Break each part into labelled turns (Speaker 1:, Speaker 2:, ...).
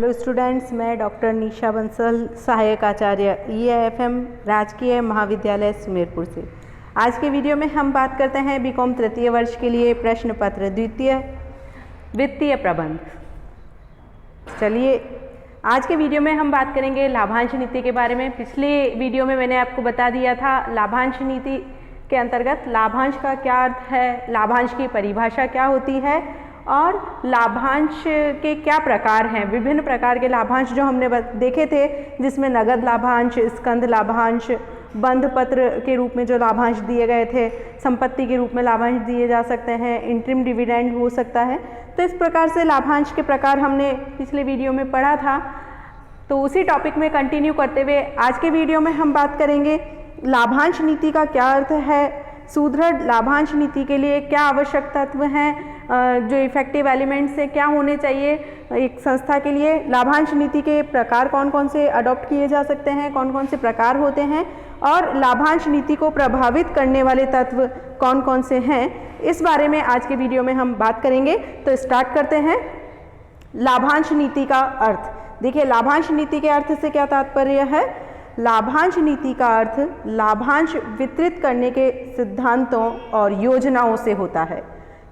Speaker 1: Hello students, मैं doctor निशा बंसल, सहायक आचार्य EIFM राजकीय महाविद्यालय सुमेरपुर से। आज के वीडियो में हम बात करते हैं बीकॉम तृतीय वर्ष के लिए प्रश्न पत्र द्वितीय वित्तीय प्रबंध। चलिए, आज के वीडियो में हम बात करेंगे लाभांश नीति के बारे में। पिछले वीडियो में मैंने आपको बता दिया था लाभांश नीति के अंतर्गत लाभांश का क्या अर्थ है, लाभांश की परिभाषा क्या होती है और लाभांश के क्या प्रकार हैं। विभिन्न प्रकार के लाभांश जो हमने देखे थे, जिसमें नगद लाभांश, स्कंध लाभांश, बंध पत्र के रूप में जो लाभांश दिए गए थे, संपत्ति के रूप में लाभांश दिए जा सकते हैं, इंटरिम डिविडेंड हो सकता है। तो इस प्रकार से लाभांश के प्रकार हमने पिछले वीडियो में पढ़ा था। तो उसी टॉपिक में कंटिन्यू करते हुए आज के वीडियो में हम बात करेंगे लाभांश नीति का क्या अर्थ है, सुदृढ़ लाभांश नीति के लिए क्या आवश्यक तत्व हैं, जो इफेक्टिव एलिमेंट्स हैं क्या होने चाहिए एक संस्था के लिए, लाभांश नीति के प्रकार कौन कौन से अडॉप्ट किए जा सकते हैं, कौन कौन से प्रकार होते हैं और लाभांश नीति को प्रभावित करने वाले तत्व कौन कौन से हैं, इस बारे में आज के वीडियो में हम बात करेंगे। तो स्टार्ट करते हैं। लाभांश नीति का अर्थ देखिए, लाभांश नीति के अर्थ से क्या तात्पर्य है। लाभांश नीति का अर्थ लाभांश वितरित करने के सिद्धांतों और योजनाओं से होता है।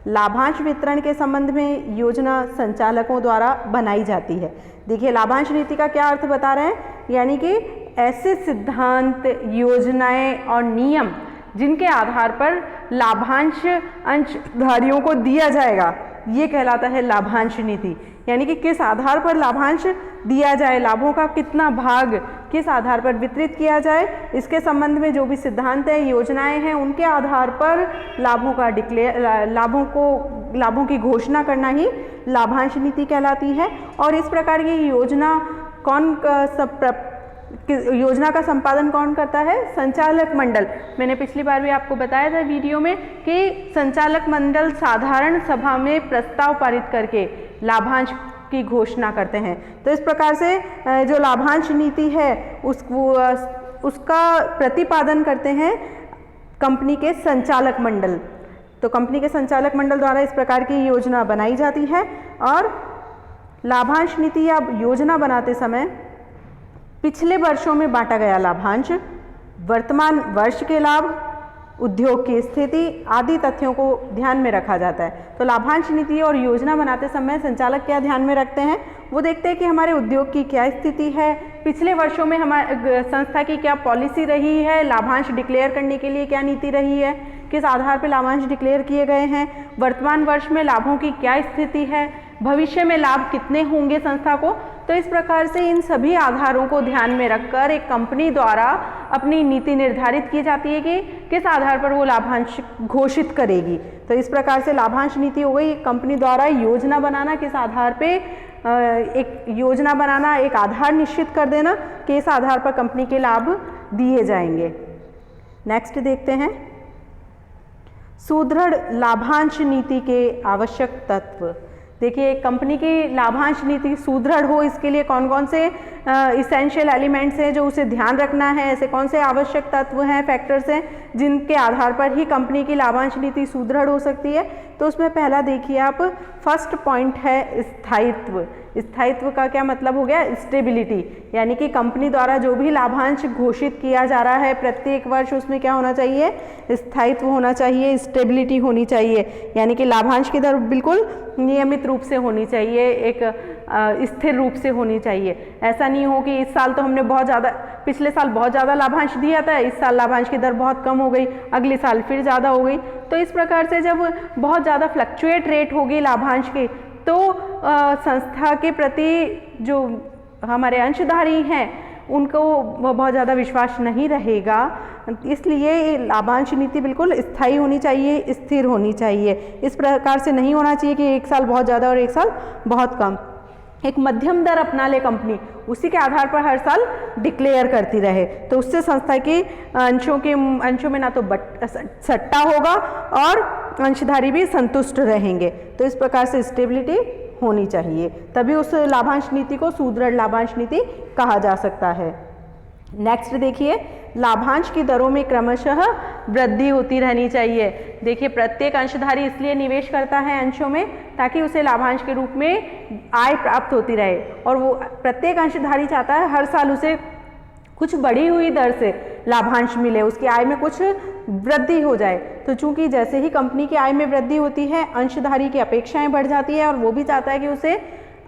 Speaker 1: लाभांश वितरण के संबंध में योजना संचालकों द्वारा बनाई जाती है। देखिए, लाभांश नीति का क्या अर्थ बता रहे हैं, यानी कि ऐसे सिद्धांत, योजनाएं और नियम जिनके आधार पर लाभांश अंशधारियों को दिया जाएगा, ये कहलाता है लाभांश नीति। यानी कि किस आधार पर लाभांश दिया जाए, लाभों का कितना भाग किस आधार पर वितरित किया जाए, इसके संबंध में जो भी सिद्धांत है, योजनाएं हैं, उनके आधार पर लाभों की घोषणा करना ही लाभांश नीति कहलाती है। और इस प्रकार की योजना का संपादन कौन करता है, संचालक मंडल। मैंने पिछली बार भी आपको बताया था वीडियो में कि संचालक मंडल साधारण सभा में प्रस्ताव पारित करके लाभांश की घोषणा करते हैं। तो इस प्रकार से जो लाभांश नीति है उसका प्रतिपादन करते हैं कंपनी के संचालक मंडल। तो कंपनी के संचालक मंडल द्वारा इस प्रकार की योजना बनाई जाती है। और लाभांश नीति या योजना बनाते समय पिछले वर्षों में बांटा गया लाभांश, वर्तमान वर्ष के लाभ, उद्योग की स्थिति आदि तथ्यों को ध्यान में रखा जाता है। तो लाभांश नीति और योजना बनाते समय संचालक क्या ध्यान में रखते हैं, वो देखते हैं कि हमारे उद्योग की क्या स्थिति है, पिछले वर्षों में हमारे संस्था की क्या पॉलिसी रही है, लाभांश डिक्लेयर करने के लिए क्या नीति रही है, किस आधार पर लाभांश डिक्लेयर किए गए हैं, वर्तमान वर्ष में लाभों की क्या स्थिति है, भविष्य में लाभ कितने होंगे संस्था को। तो इस प्रकार से इन सभी आधारों को ध्यान में रखकर एक कंपनी द्वारा अपनी नीति निर्धारित की जाती है कि किस आधार पर वो लाभांश घोषित करेगी। तो इस प्रकार से लाभांश नीति हो गई कंपनी द्वारा योजना बनाना, किस आधार पे एक योजना बनाना, एक आधार निश्चित कर देना कि इस आधार पर कंपनी के लाभ दिए जाएंगे। नेक्स्ट देखते हैं, सुदृढ़ लाभांश नीति के आवश्यक तत्व। देखिए, कंपनी की लाभांश नीति सुदृढ़ हो, इसके लिए कौन कौन से इसेंशियल एलिमेंट्स हैं जो उसे ध्यान रखना है, ऐसे कौन से आवश्यक तत्व हैं, फैक्टर्स हैं जिनके आधार पर ही कंपनी की लाभांश नीति सुदृढ़ हो सकती है। तो उसमें पहला देखिए आप, फर्स्ट पॉइंट है स्थायित्व। स्थायित्व का क्या मतलब हो गया, स्टेबिलिटी। यानी कि कंपनी द्वारा जो भी लाभांश घोषित किया जा रहा है प्रत्येक वर्ष, उसमें क्या होना चाहिए, स्थायित्व होना चाहिए, स्टेबिलिटी होनी चाहिए। यानी कि लाभांश की दर बिल्कुल नियमित रूप से होनी चाहिए, एक स्थिर रूप से होनी चाहिए। ऐसा नहीं हो कि इस साल तो हमने पिछले साल बहुत ज़्यादा लाभांश दिया था, इस साल लाभांश की दर बहुत कम हो गई, अगले साल फिर ज़्यादा हो गई। तो इस प्रकार से जब बहुत ज़्यादा फ्लक्चुएट रेट होगी लाभांश की, तो संस्था के प्रति जो हमारे अंशधारी हैं उनको बहुत ज़्यादा विश्वास नहीं रहेगा। इसलिए लाभांश नीति बिल्कुल स्थायी होनी चाहिए, स्थिर होनी चाहिए। इस प्रकार से नहीं होना चाहिए कि एक साल बहुत ज़्यादा और एक साल बहुत कम। एक मध्यम दर अपना ले कंपनी, उसी के आधार पर हर साल डिक्लेयर करती रहे, तो उससे संस्था के अंशों में ना तो सट्टा होगा और अंशधारी भी संतुष्ट रहेंगे। तो इस प्रकार से स्टेबिलिटी होनी चाहिए, तभी उस लाभांश नीति को सुदृढ़ लाभांश नीति कहा जा सकता है। नेक्स्ट देखिए, लाभांश की दरों में क्रमशः वृद्धि होती रहनी चाहिए। देखिए, प्रत्येक अंशधारी इसलिए निवेश करता है अंशों में ताकि उसे लाभांश के रूप में आय प्राप्त होती रहे, और वो प्रत्येक अंशधारी चाहता है हर साल उसे कुछ बढ़ी हुई दर से लाभांश मिले, उसकी आय में कुछ वृद्धि हो जाए। तो चूंकि जैसे ही कंपनी की आय में वृद्धि होती है, अंशधारी की अपेक्षाएं बढ़ जाती है और वो भी चाहता है कि उसे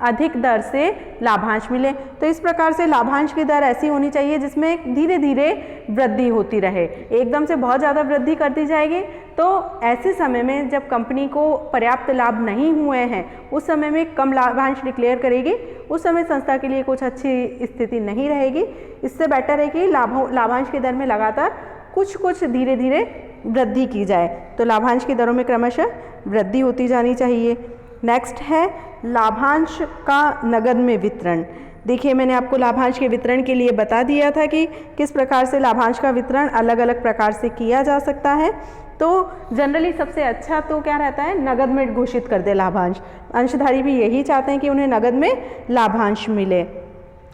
Speaker 1: अधिक दर से लाभांश मिले। तो इस प्रकार से लाभांश की दर ऐसी होनी चाहिए जिसमें धीरे धीरे वृद्धि होती रहे। एकदम से बहुत ज़्यादा वृद्धि कर दी जाएगी तो ऐसे समय में जब कंपनी को पर्याप्त लाभ नहीं हुए हैं, उस समय में कम लाभांश डिक्लेयर करेगी, उस समय संस्था के लिए कुछ अच्छी स्थिति नहीं रहेगी। इससे बेटर है कि लाभांश की दर में लगातार कुछ धीरे धीरे वृद्धि की जाए। तो लाभांश की दरों में क्रमशः वृद्धि होती जानी चाहिए। नेक्स्ट है लाभांश का नगद में वितरण। देखिए, मैंने आपको लाभांश के वितरण के लिए बता दिया था कि किस प्रकार से लाभांश का वितरण अलग अलग प्रकार से किया जा सकता है। तो जनरली सबसे अच्छा तो क्या रहता है, नगद में घोषित कर दे लाभांश। अंशधारी भी यही चाहते हैं कि उन्हें नगद में लाभांश मिले।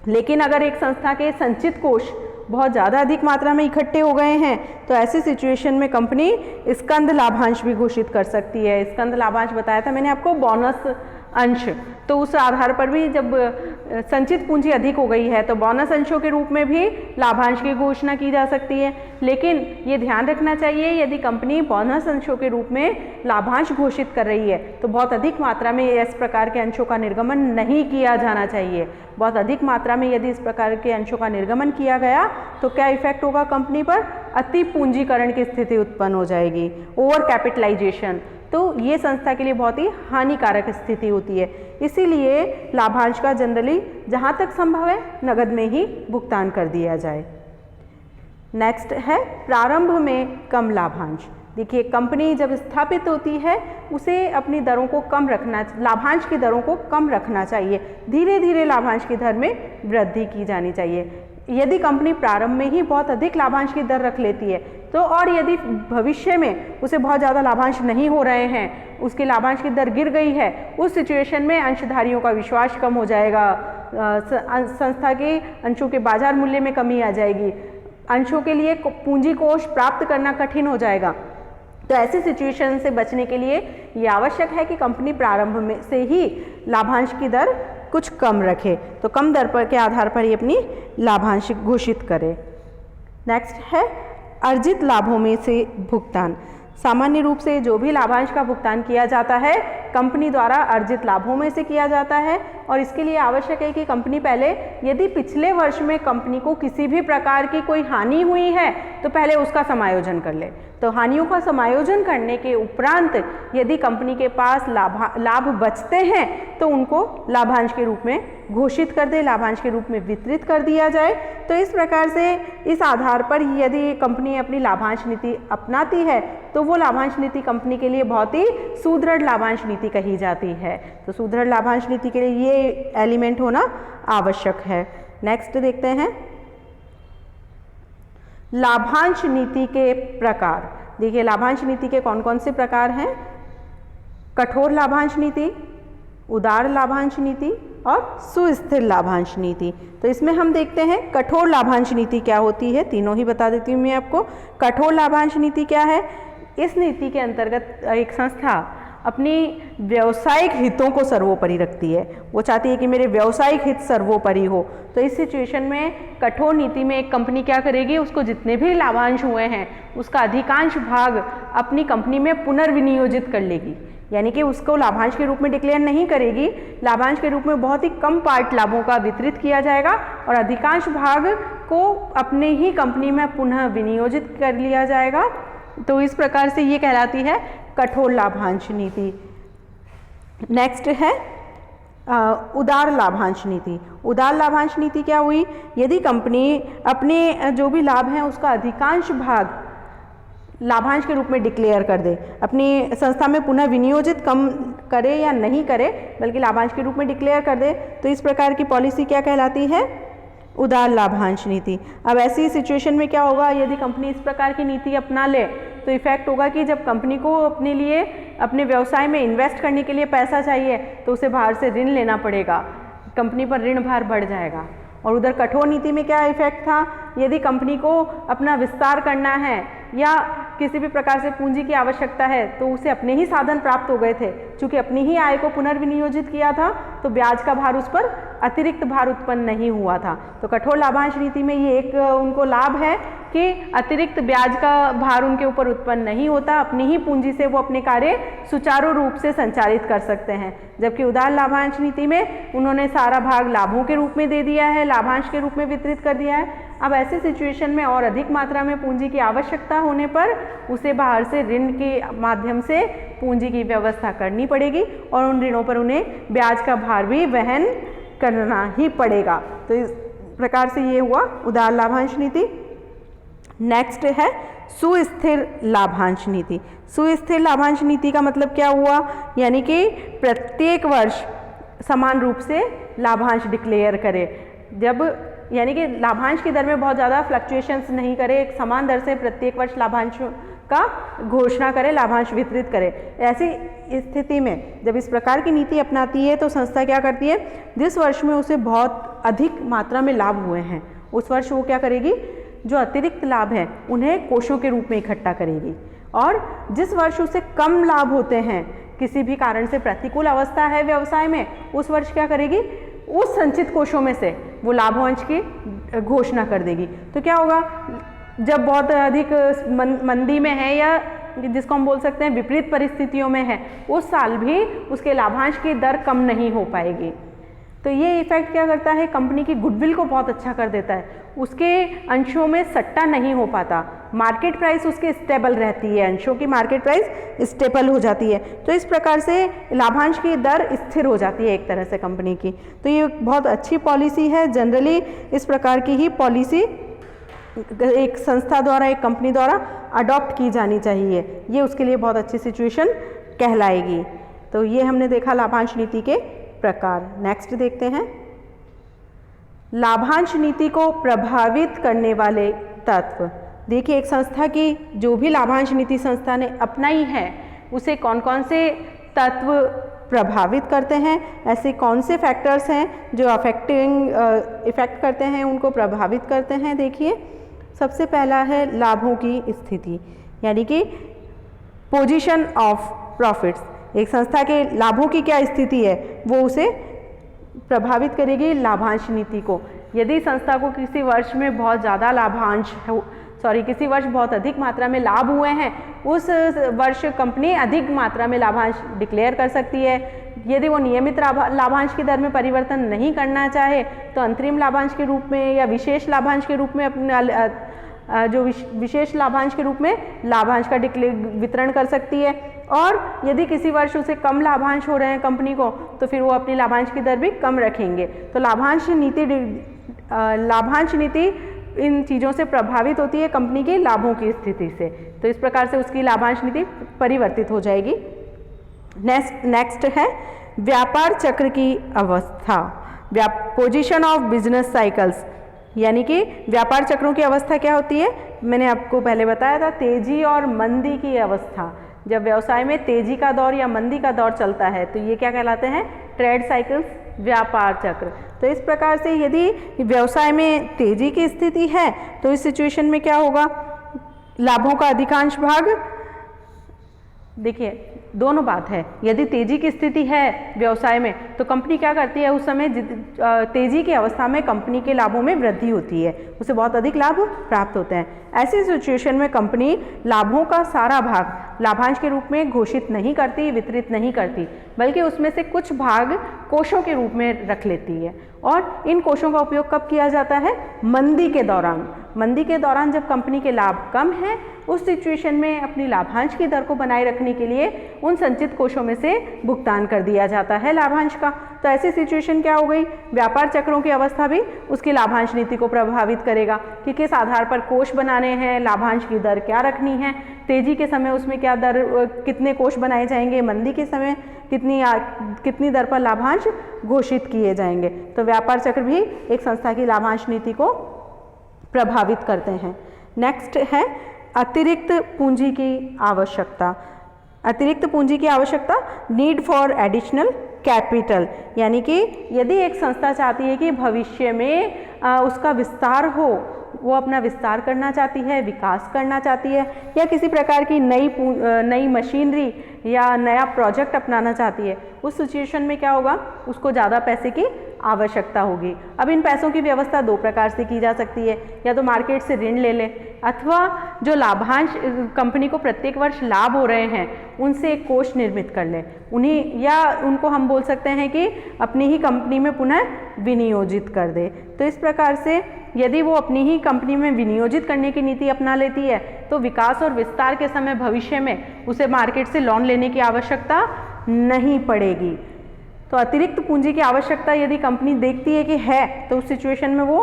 Speaker 1: लेकिन अगर एक संस्था के संचित कोष बहुत ज़्यादा अधिक मात्रा में इकट्ठे हो गए हैं तो ऐसी सिचुएशन में कंपनी स्कंद लाभांश भी घोषित कर सकती है। स्कंद लाभांश बताया था मैंने आपको, बोनस अंश। तो उस आधार पर भी जब संचित पूंजी अधिक हो गई है तो बोनस अंशों के रूप में भी लाभांश की घोषणा की जा सकती है। लेकिन ये ध्यान रखना चाहिए, यदि कंपनी बोनस अंशों के रूप में लाभांश घोषित कर रही है तो बहुत अधिक मात्रा में इस प्रकार के अंशों का निर्गमन नहीं किया जाना चाहिए। बहुत अधिक मात्रा में यदि इस प्रकार के अंशों का निर्गमन किया गया तो क्या इफेक्ट होगा कंपनी पर, अति पूंजीकरण की स्थिति उत्पन्न हो जाएगी, ओवर कैपिटलाइजेशन। तो ये संस्था के लिए बहुत ही हानिकारक स्थिति होती है। इसीलिए लाभांश का जनरली जहाँ तक संभव है नगद में ही भुगतान कर दिया जाए। नेक्स्ट है प्रारंभ में कम लाभांश। देखिए, कंपनी जब स्थापित होती है उसे अपनी दरों को कम रखना, लाभांश की दरों को कम रखना चाहिए। धीरे धीरे लाभांश की दर में वृद्धि की जानी चाहिए। यदि कंपनी प्रारंभ में ही बहुत अधिक लाभांश की दर रख लेती है तो, और यदि भविष्य में उसे बहुत ज़्यादा लाभांश नहीं हो रहे हैं, उसकी लाभांश की दर गिर गई है, उस सिचुएशन में अंशधारियों का विश्वास कम हो जाएगा, संस्था के अंशों के बाजार मूल्य में कमी आ जाएगी, अंशों के लिए पूंजी कोष प्राप्त करना कठिन हो जाएगा। तो ऐसी सिचुएशन से बचने के लिए ये आवश्यक है कि कंपनी प्रारंभ में से ही लाभांश की दर कुछ कम रखे, तो कम दर पर के आधार पर ही अपनी लाभांश घोषित करे। नेक्स्ट है अर्जित लाभों में से भुगतान। सामान्य रूप से जो भी लाभांश का भुगतान किया जाता है कंपनी द्वारा अर्जित लाभों में से किया जाता है, और इसके लिए आवश्यक है कि कंपनी पहले, यदि पिछले वर्ष में कंपनी को किसी भी प्रकार की कोई हानि हुई है तो पहले उसका समायोजन कर ले। तो हानियों का समायोजन करने के उपरांत यदि कंपनी के पास लाभ बचते हैं तो उनको लाभांश के रूप में घोषित कर दे, लाभांश के रूप में वितरित कर दिया जाए। तो इस प्रकार से इस आधार पर यदि कंपनी अपनी लाभांश नीति अपनाती है तो वो लाभांश नीति कंपनी के लिए बहुत ही सुदृढ़ लाभांश नीति कही जाती है। तो सुदृढ़ लाभांश नीति के लिए ये एलिमेंट होना आवश्यक है। नेक्स्ट देखते हैं लाभांश नीति के प्रकार। देखिए, लाभांश नीति के कौन कौन से प्रकार हैं, कठोर लाभांश नीति, उदार लाभांश नीति और सुस्थिर लाभांश नीति। तो इसमें हम देखते हैं कठोर लाभांश नीति क्या होती है, तीनों ही बता देती हूँ मैं आपको। कठोर लाभांश नीति क्या है, इस नीति के अंतर्गत एक संस्था अपनी व्यावसायिक हितों को सर्वोपरि रखती है। वो चाहती है कि मेरे व्यावसायिक हित सर्वोपरि हो। तो इस सिचुएशन में कठोर नीति में एक कंपनी क्या करेगी, उसको जितने भी लाभांश हुए हैं उसका अधिकांश भाग अपनी कंपनी में पुनर्विनियोजित कर लेगी। यानी कि उसको लाभांश के रूप में डिक्लेयर नहीं करेगी, लाभांश के रूप में बहुत ही कम पार्ट लाभों का वितरित किया जाएगा और अधिकांश भाग को अपने ही कंपनी में पुनः विनियोजित कर लिया जाएगा। तो इस प्रकार से ये कहलाती है कठोर लाभांश नीति। नेक्स्ट है उदार लाभांश नीति। उदार लाभांश नीति क्या हुई, यदि कंपनी अपने जो भी लाभ हैं उसका अधिकांश भाग लाभांश के रूप में डिक्लेयर कर दे, अपनी संस्था में पुनः विनियोजित कम करे या नहीं करे बल्कि लाभांश के रूप में डिक्लेयर कर दे, तो इस प्रकार की पॉलिसी क्या कहलाती है, उदार लाभांश नीति। अब ऐसी सिचुएशन में क्या होगा, यदि कंपनी इस प्रकार की नीति अपना ले तो इफेक्ट होगा कि जब कंपनी को अपने लिए अपने व्यवसाय में इन्वेस्ट करने के लिए पैसा चाहिए तो उसे बाहर से ऋण लेना पड़ेगा, कंपनी पर ऋण भार बढ़ जाएगा। और उधर कठोर नीति में क्या इफेक्ट था, यदि कंपनी को अपना विस्तार करना है या किसी भी प्रकार से पूंजी की आवश्यकता है तो उसे अपने ही साधन प्राप्त हो गए थे, चूंकि अपनी ही आय को पुनर्विनियोजित किया था तो ब्याज का भार उस पर अतिरिक्त भार उत्पन्न नहीं हुआ था। तो कठोर लाभांश नीति में ये एक उनको लाभ है कि अतिरिक्त ब्याज का भार उनके ऊपर उत्पन्न नहीं होता, अपनी ही पूंजी से वो अपने कार्य सुचारू रूप से संचालित कर सकते हैं। जबकि उदार लाभांश नीति में उन्होंने सारा भाग लाभों के रूप में दे दिया है, लाभांश के रूप में वितरित कर दिया है। अब ऐसे सिचुएशन में और अधिक मात्रा में पूंजी की आवश्यकता होने पर उसे बाहर से ऋण के माध्यम से पूंजी की व्यवस्था करनी पड़ेगी और उन ऋणों पर उन्हें ब्याज का भार भी वहन करना ही पड़ेगा। तो इस प्रकार से ये हुआ उदार लाभांश नीति। नेक्स्ट है सुस्थिर लाभांश नीति। सुस्थिर लाभांश नीति का मतलब क्या हुआ, यानी कि प्रत्येक वर्ष समान रूप से लाभांश डिक्लेयर करे, जब यानी कि लाभांश की दर में बहुत ज़्यादा फ्लक्चुएशंस नहीं करे, एक समान दर से प्रत्येक वर्ष लाभांश का घोषणा करे, लाभांश वितरित करे। ऐसी स्थिति में जब इस प्रकार की नीति अपनाती है तो संस्था क्या करती है, जिस वर्ष में उसे बहुत अधिक मात्रा में लाभ हुए हैं उस वर्ष वो क्या करेगी, जो अतिरिक्त लाभ है उन्हें कोषों के रूप में इकट्ठा करेगी, और जिस वर्ष उसे कम लाभ होते हैं, किसी भी कारण से प्रतिकूल अवस्था है व्यवसाय में, उस वर्ष क्या करेगी, उस संचित कोषों में से वो लाभांश की घोषणा कर देगी। तो क्या होगा, जब बहुत अधिक मंदी में है या जिसको हम बोल सकते हैं विपरीत परिस्थितियों में है, उस साल भी उसके लाभांश की दर कम नहीं हो पाएगी। तो ये इफेक्ट क्या करता है, कंपनी की गुडविल को बहुत अच्छा कर देता है, उसके अंशों में सट्टा नहीं हो पाता, मार्केट प्राइस उसके स्टेबल रहती है, अंशों की मार्केट प्राइस स्टेबल हो जाती है। तो इस प्रकार से लाभांश की दर स्थिर हो जाती है एक तरह से कंपनी की। तो ये बहुत अच्छी पॉलिसी है। जनरली इस प्रकार की ही पॉलिसी एक संस्था द्वारा, एक कंपनी द्वारा अडॉप्ट की जानी चाहिए, ये उसके लिए बहुत अच्छी सिचुएशन कहलाएगी। तो ये हमने देखा लाभांश नीति के प्रकार। नेक्स्ट देखते हैं लाभांश नीति को प्रभावित करने वाले तत्व। देखिए, एक संस्था की जो भी लाभांश नीति संस्था ने अपनाई है उसे कौन कौन से तत्व प्रभावित करते हैं, ऐसे कौन से फैक्टर्स हैं जो इफेक्ट करते हैं, उनको प्रभावित करते हैं। देखिए, सबसे पहला है लाभों की स्थिति, यानी कि पोजीशन ऑफ प्रॉफिट्स। एक संस्था के लाभों की क्या स्थिति है वो उसे प्रभावित करेगी लाभांश नीति को। यदि संस्था को किसी वर्ष में बहुत ज़्यादा किसी वर्ष बहुत अधिक मात्रा में लाभ हुए हैं, उस वर्ष कंपनी अधिक मात्रा में लाभांश डिक्लेयर कर सकती है। यदि वो नियमित लाभांश की दर में परिवर्तन नहीं करना चाहे तो अंतरिम लाभांश के रूप में या विशेष लाभांश के रूप में अपने विशेष लाभांश के रूप में लाभांश का वितरण कर सकती है। और यदि किसी वर्ष उसे कम लाभांश हो रहे हैं कंपनी को, तो फिर वो अपनी लाभांश की दर भी कम रखेंगे। तो लाभांश नीति इन चीज़ों से प्रभावित होती है कंपनी के लाभों की स्थिति से। तो इस प्रकार से उसकी लाभांश नीति परिवर्तित हो जाएगी। नेक्स्ट है व्यापार चक्र की अवस्था, पोजीशन ऑफ बिजनेस साइकिल्स, यानी कि व्यापार चक्रों की अवस्था क्या होती है, मैंने आपको पहले बताया था, तेजी और मंदी की अवस्था। जब व्यवसाय में तेजी का दौर या मंदी का दौर चलता है तो ये क्या कहलाते हैं, ट्रेड साइकिल्स, व्यापार चक्र। तो इस प्रकार से यदि व्यवसाय में तेजी की स्थिति है तो इस सिचुएशन में क्या होगा, लाभों का अधिकांश भाग, देखिए दोनों बात है, यदि तेजी की स्थिति है व्यवसाय में तो कंपनी क्या करती है, उस समय तेजी की अवस्था में कंपनी के लाभों में वृद्धि होती है, उसे बहुत अधिक लाभ प्राप्त होते हैं। ऐसी सिचुएशन में कंपनी लाभों का सारा भाग लाभांश के रूप में घोषित नहीं करती, वितरित नहीं करती, बल्कि उसमें से कुछ भाग कोषों के रूप में रख लेती है। और इन कोषों का उपयोग कब किया जाता है, मंदी के दौरान। मंदी के दौरान जब कंपनी के लाभ कम हैं, उस सिचुएशन में अपनी लाभांश की दर को बनाए रखने के लिए उन संचित कोषों में से भुगतान कर दिया जाता है लाभांश का। तो ऐसी सिचुएशन क्या हो गई, व्यापार चक्रों की अवस्था भी उसकी लाभांश नीति को प्रभावित करेगा कि किस आधार पर कोष बनाने हैं, लाभांश की दर क्या रखनी है, तेजी के समय उसमें क्या दर, कितने कोष बनाए जाएंगे, मंदी के समय कितनी दर पर लाभांश घोषित किए जाएंगे। तो व्यापार चक्र भी एक संस्था की लाभांश नीति को प्रभावित करते हैं। नेक्स्ट है अतिरिक्त पूंजी की आवश्यकता। अतिरिक्त पूंजी की आवश्यकता, नीड फॉर एडिशनल कैपिटल, यानी कि यदि एक संस्था चाहती है कि भविष्य में उसका विस्तार हो, वो अपना विस्तार करना चाहती है, विकास करना चाहती है, या किसी प्रकार की नई मशीनरी या नया प्रोजेक्ट अपनाना चाहती है, उस सिचुएशन में क्या होगा, उसको ज़्यादा पैसे की आवश्यकता होगी। अब इन पैसों की व्यवस्था दो प्रकार से की जा सकती है, या तो मार्केट से ऋण ले लें, अथवा जो लाभांश कंपनी को प्रत्येक वर्ष लाभ हो रहे हैं उनसे एक कोष निर्मित कर लें उन्हीं, या उनको हम बोल सकते हैं कि अपनी ही कंपनी में पुनः विनियोजित कर दे। तो इस प्रकार से यदि वो अपनी ही कंपनी में विनियोजित करने की नीति अपना लेती है तो विकास और विस्तार के समय भविष्य में उसे मार्केट से लोन लेने की आवश्यकता नहीं पड़ेगी। तो अतिरिक्त पूंजी की आवश्यकता यदि कंपनी देखती है कि है तो उस सिचुएशन में वो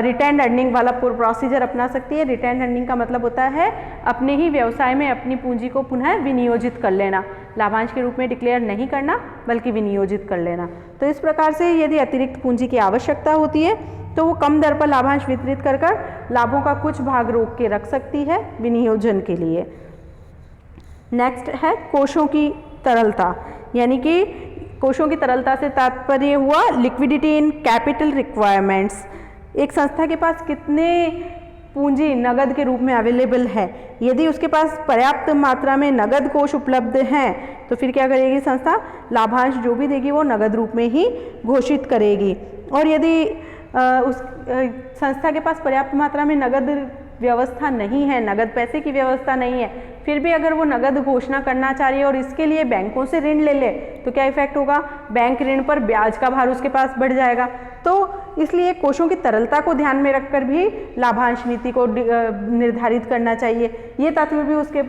Speaker 1: रिटेन्ड अर्निंग वाला प्रोसीजर अपना सकती है। रिटेन्ड अर्निंग का मतलब होता है अपने ही व्यवसाय में अपनी पूंजी को पुनः विनियोजित कर लेना, लाभांश के रूप में डिक्लेयर नहीं करना बल्कि विनियोजित कर लेना। तो इस प्रकार से यदि अतिरिक्त पूंजी की आवश्यकता होती है तो वो कम दर पर लाभांश वितरित कर लाभों का कुछ भाग रोक के रख सकती है विनियोजन के लिए। नेक्स्ट है कोषों की तरलता, यानी कि कोषों की तरलता से तात्पर्य हुआ लिक्विडिटी इन कैपिटल रिक्वायरमेंट्स। एक संस्था के पास कितने पूंजी नगद के रूप में अवेलेबल है, यदि उसके पास पर्याप्त मात्रा में नगद कोष उपलब्ध हैं तो फिर क्या करेगी संस्था, लाभांश जो भी देगी वो नगद रूप में ही घोषित करेगी। और यदि उस संस्था के पास पर्याप्त मात्रा में नगद व्यवस्था नहीं है, नगद पैसे की व्यवस्था नहीं है, फिर भी अगर वो नगद घोषणा करना चाह रही है और इसके लिए बैंकों से ऋण ले ले तो क्या इफेक्ट होगा, बैंक ऋण पर ब्याज का भार उसके पास बढ़ जाएगा। तो इसलिए कोषों की तरलता को ध्यान में रखकर भी लाभांश नीति को निर्धारित करना चाहिए। ये तत्व भी उसके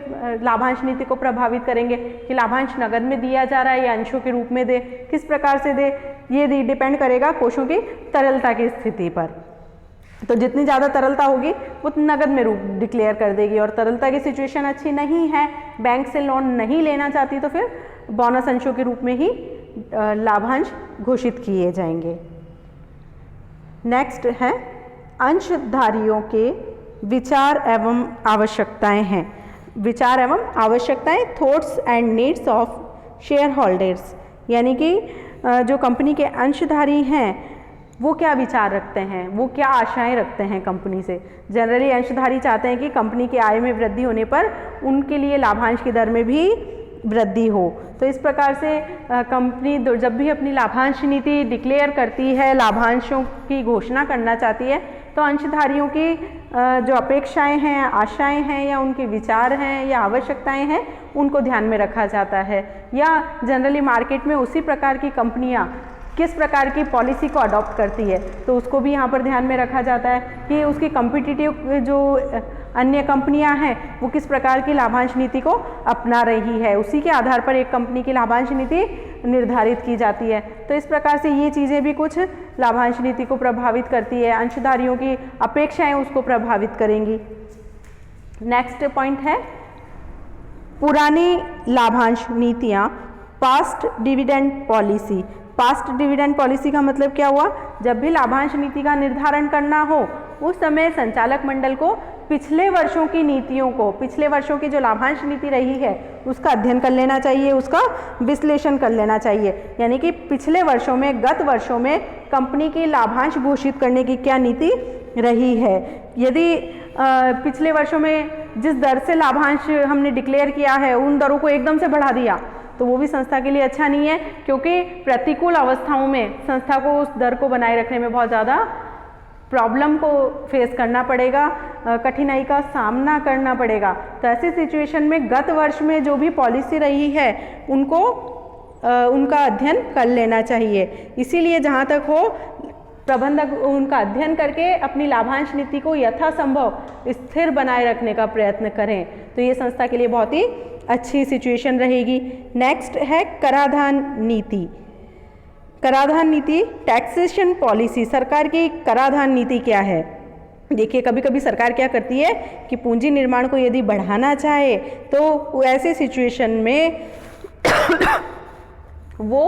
Speaker 1: लाभांश नीति को प्रभावित करेंगे कि लाभांश नगद में दिया जा रहा है या अंशों के रूप में दे, किस प्रकार से दे, ये डिपेंड करेगा कोषों की तरलता की स्थिति पर। तो जितनी ज़्यादा तरलता होगी वो नगद में रूप डिक्लेयर कर देगी, और तरलता की सिचुएशन अच्छी नहीं है, बैंक से लोन नहीं लेना चाहती, तो फिर बोनस अंशों के रूप में ही लाभांश घोषित किए जाएंगे। नेक्स्ट है अंशधारियों के विचार एवं आवश्यकताएं हैं। विचार एवं आवश्यकताएं, thoughts and needs of share holders, यानी कि जो कंपनी के अंशधारी हैं वो क्या विचार रखते हैं, वो क्या आशाएं रखते हैं कंपनी से। जनरली अंशधारी चाहते हैं कि कंपनी की आय में वृद्धि होने पर उनके लिए लाभांश की दर में भी वृद्धि हो। तो इस प्रकार से कंपनी जब भी अपनी लाभांश नीति डिक्लेयर करती है, लाभांशों की घोषणा करना चाहती है, तो अंशधारियों की जो अपेक्षाएं हैं, आशाएं हैं, या उनके विचार हैं या आवश्यकताएं हैं, उनको ध्यान में रखा जाता है। या जनरली मार्केट में उसी प्रकार की कंपनियां किस प्रकार की पॉलिसी को अडॉप्ट करती है तो उसको भी यहाँ पर ध्यान में रखा जाता है कि उसकी कॉम्पिटिटिव जो अन्य कंपनियां हैं वो किस प्रकार की लाभांश नीति को अपना रही है, उसी के आधार पर एक कंपनी की लाभांश नीति निर्धारित की जाती है। तो इस प्रकार से ये चीज़ें भी कुछ लाभांश नीति को प्रभावित करती है, अंशधारियों की अपेक्षाएं उसको प्रभावित करेंगी। नेक्स्ट पॉइंट है पुरानी लाभांश नीतियाँ, past dividend policy. Past dividend policy का मतलब क्या हुआ, जब भी लाभांश नीति का निर्धारण करना हो उस समय संचालक मंडल को पिछले वर्षों की नीतियों को, पिछले वर्षों की जो लाभांश नीति रही है उसका अध्ययन कर लेना चाहिए, उसका विश्लेषण कर लेना चाहिए। यानी कि पिछले वर्षों में, गत वर्षों में कंपनी की लाभांश घोषित करने की क्या नीति रही है। यदि पिछले वर्षों में जिस दर से लाभांश हमने डिक्लेयर किया है उन दरों को एकदम से बढ़ा दिया तो वो भी संस्था के लिए अच्छा नहीं है, क्योंकि प्रतिकूल अवस्थाओं में संस्था को उस दर को बनाए रखने में बहुत ज़्यादा प्रॉब्लम को फेस करना पड़ेगा, कठिनाई का सामना करना पड़ेगा। तो ऐसी सिचुएशन में गत वर्ष में जो भी पॉलिसी रही है उनको उनका अध्ययन कर लेना चाहिए। इसीलिए जहाँ तक हो प्रबंधक उनका अध्ययन करके अपनी लाभांश नीति को यथासंभव स्थिर बनाए रखने का प्रयत्न करें, तो ये संस्था के लिए बहुत ही अच्छी सिचुएशन रहेगी। नेक्स्ट है कराधान नीति। कराधान नीति, टैक्सेशन पॉलिसी, सरकार की कराधान नीति क्या है। देखिए कभी कभी सरकार क्या करती है कि पूंजी निर्माण को यदि बढ़ाना चाहे तो ऐसे सिचुएशन में वो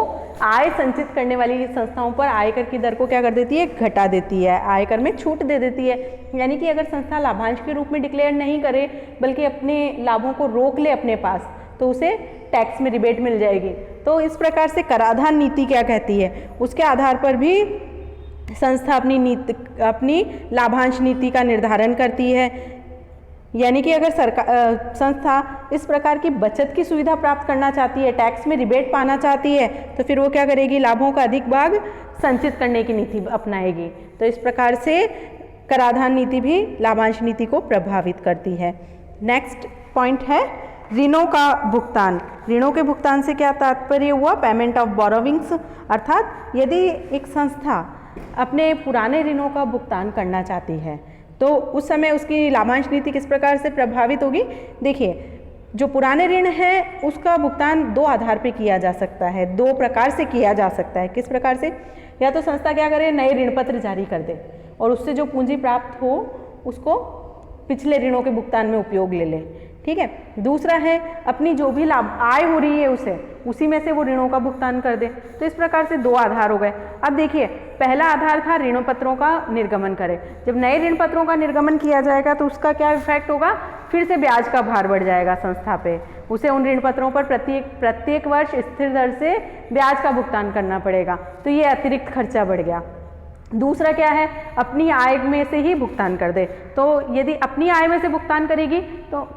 Speaker 1: आय संचित करने वाली संस्थाओं पर आयकर की दर को क्या कर देती है, घटा देती है, आयकर में छूट दे देती है। यानी कि अगर संस्था लाभांश के रूप में डिक्लेयर नहीं करे बल्कि अपने लाभों को रोक ले अपने पास तो उसे टैक्स में रिबेट मिल जाएगी। तो इस प्रकार से कराधान नीति क्या कहती है, उसके आधार पर भी संस्था अपनी लाभांश नीति का निर्धारण करती है। यानी कि अगर संस्था इस प्रकार की बचत की सुविधा प्राप्त करना चाहती है, टैक्स में रिबेट पाना चाहती है, तो फिर वो क्या करेगी, लाभों का अधिक भाग संचित करने की नीति अपनाएगी। तो इस प्रकार से कराधान नीति भी लाभांश नीति को प्रभावित करती है। नेक्स्ट पॉइंट है ऋणों का भुगतान। ऋणों के भुगतान से क्या तात्पर्य हुआ, पेमेंट ऑफ बोरोविंग्स, अर्थात यदि एक संस्था अपने पुराने ऋणों का भुगतान करना चाहती है तो उस समय उसकी लाभांश नीति किस प्रकार से प्रभावित होगी। देखिए, जो पुराने ऋण हैं उसका भुगतान दो आधार पर किया जा सकता है, दो प्रकार से किया जा सकता है। किस प्रकार से, या तो संस्था क्या करे, नए ऋण पत्र जारी कर दे और उससे जो पूंजी प्राप्त हो उसको पिछले ऋणों के भुगतान में उपयोग ले ले, ठीक है। दूसरा है अपनी जो भी लाभ आय हो रही है उसी में से वो ऋणों का भुगतान कर दे। तो इस प्रकार से दो आधार हो गए। अब देखिए, पहला आधार था ऋण पत्रों का निर्गमन करे। जब नए ऋण पत्रों का निर्गमन किया जाएगा तो उसका क्या इफेक्ट होगा, फिर से ब्याज का भार बढ़ जाएगा संस्था पे। उसे उन ऋण पत्रों पर प्रत्येक वर्ष स्थिर दर से ब्याज का भुगतान करना पड़ेगा, तो ये अतिरिक्त खर्चा बढ़ गया। दूसरा क्या है, अपनी आय में से ही भुगतान कर दे। तो यदि अपनी आय में से भुगतान करेगी तो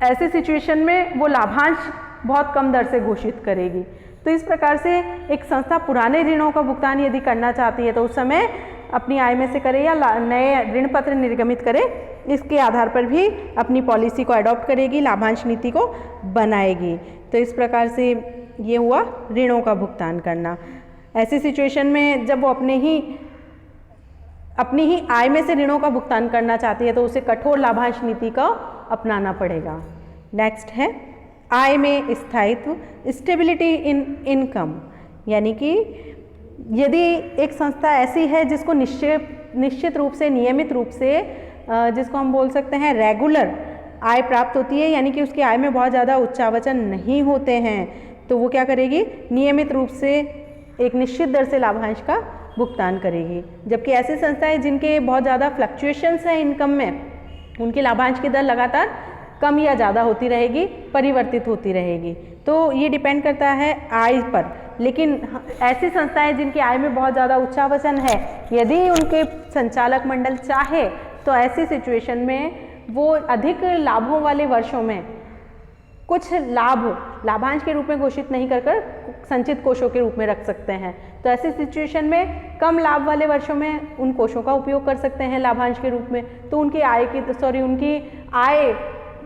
Speaker 1: ऐसे सिचुएशन में वो लाभांश बहुत कम दर से घोषित करेगी। तो इस प्रकार से एक संस्था पुराने ऋणों का भुगतान यदि करना चाहती है तो उस समय अपनी आय में से करे या नए ऋण पत्र निर्गमित करे, इसके आधार पर भी अपनी पॉलिसी को अडॉप्ट करेगी, लाभांश नीति को बनाएगी। तो इस प्रकार से ये हुआ ऋणों का भुगतान करना। ऐसी सिचुएशन में जब वो अपनी ही आय में से ऋणों का भुगतान करना चाहती है तो उसे कठोर लाभांश नीति का अपनाना पड़ेगा। नेक्स्ट है आय में स्थायित्व, स्टेबिलिटी इन इनकम। यानी कि यदि एक संस्था ऐसी है जिसको निश्चित रूप से, नियमित रूप से, जिसको हम बोल सकते हैं रेगुलर आय प्राप्त होती है, यानी कि उसकी आय में बहुत ज़्यादा उच्चावचन नहीं होते हैं, तो वो क्या करेगी, नियमित रूप से एक निश्चित दर से लाभांश का भुगतान करेगी। जबकि ऐसी संस्थाएं जिनके बहुत ज़्यादा फ्लक्चुएशंस हैं इनकम में, उनकी लाभांश की दर लगातार कम या ज़्यादा होती रहेगी, परिवर्तित होती रहेगी। तो ये डिपेंड करता है आय पर। लेकिन ऐसी संस्थाएं जिनकी आय में बहुत ज़्यादा उच्चावचन है, यदि उनके संचालक मंडल चाहे तो ऐसी सिचुएशन में वो अधिक लाभों वाले वर्षों में कुछ लाभांश के रूप में घोषित नहीं कर संचित कोषों के रूप में रख सकते हैं। तो ऐसी सिचुएशन में कम लाभ वाले वर्षों में उन कोषों का उपयोग कर सकते हैं लाभांश के रूप में। तो उनकी आय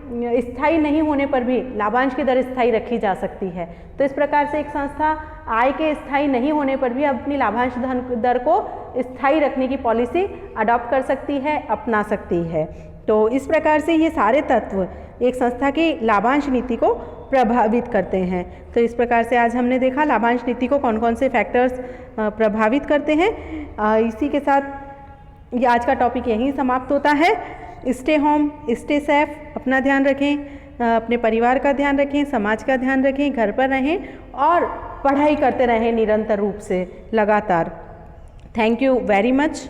Speaker 1: स्थायी नहीं होने पर भी लाभांश की दर स्थायी रखी जा सकती है। तो इस प्रकार से एक संस्था आय के स्थायी नहीं होने पर भी अपनी लाभांश दर को स्थायी रखने की पॉलिसी अडॉप्ट कर सकती है, अपना सकती है। तो इस प्रकार से ये सारे तत्व एक संस्था की लाभांश नीति को प्रभावित करते हैं। तो इस प्रकार से आज हमने देखा लाभांश नीति को कौन कौन से फैक्टर्स प्रभावित करते हैं। इसी के साथ ये आज का टॉपिक यहीं समाप्त होता है। स्टे होम, स्टे सेफ, अपना ध्यान रखें, अपने परिवार का ध्यान रखें, समाज का ध्यान रखें, घर पर रहें और पढ़ाई करते रहें निरंतर रूप से लगातार। Thank you very much.